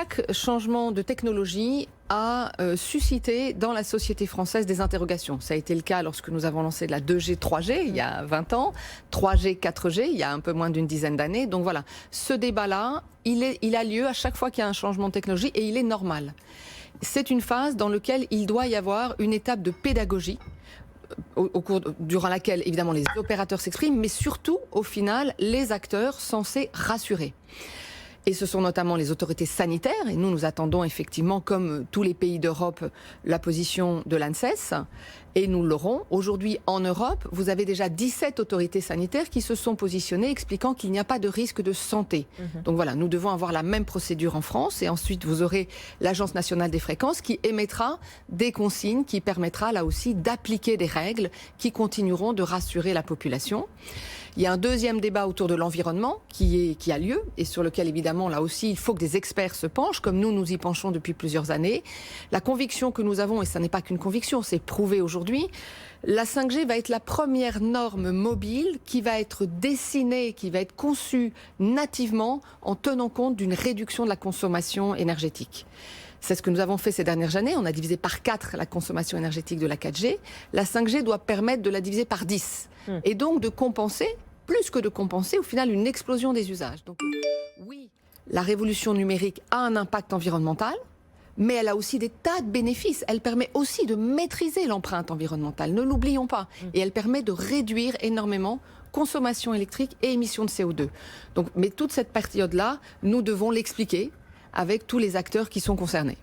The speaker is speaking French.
Chaque changement de technologie a suscité dans la société française des interrogations. Ça a été le cas lorsque nous avons lancé la 2G, 3G il y a 20 ans, 3G, 4G il y a un peu moins d'une dizaine d'années. Donc voilà, ce débat-là, il a lieu à chaque fois qu'il y a un changement de technologie et il est normal. C'est une phase dans laquelle il doit y avoir une étape de pédagogie durant laquelle, évidemment, les opérateurs s'expriment, mais surtout, au final, les acteurs censés rassurer. Et ce sont notamment les autorités sanitaires, et nous attendons effectivement, comme tous les pays d'Europe, la position de l'ANSES, et nous l'aurons. Aujourd'hui, en Europe, vous avez déjà 17 autorités sanitaires qui se sont positionnées, expliquant qu'il n'y a pas de risque de santé. Donc voilà, nous devons avoir la même procédure en France, et ensuite vous aurez l'Agence nationale des fréquences qui émettra des consignes, qui permettra là aussi d'appliquer des règles qui continueront de rassurer la population. Il y a un deuxième débat autour de l'environnement qui a lieu et sur lequel, évidemment, là aussi, il faut que des experts se penchent, comme nous y penchons depuis plusieurs années. La conviction que nous avons, et ça n'est pas qu'une conviction, c'est prouvé aujourd'hui, la 5G va être la première norme mobile qui va être dessinée, qui va être conçue nativement en tenant compte d'une réduction de la consommation énergétique. C'est ce que nous avons fait ces dernières années. On a divisé par 4 la consommation énergétique de la 4G. La 5G doit permettre de la diviser par 10. Et donc de compenser, plus que de compenser, au final, une explosion des usages. Donc oui, la révolution numérique a un impact environnemental, mais elle a aussi des tas de bénéfices. Elle permet aussi de maîtriser l'empreinte environnementale, ne l'oublions pas. Et elle permet de réduire énormément consommation électrique et émissions de CO2. Donc, mais toute cette période-là, nous devons l'expliquer avec tous les acteurs qui sont concernés.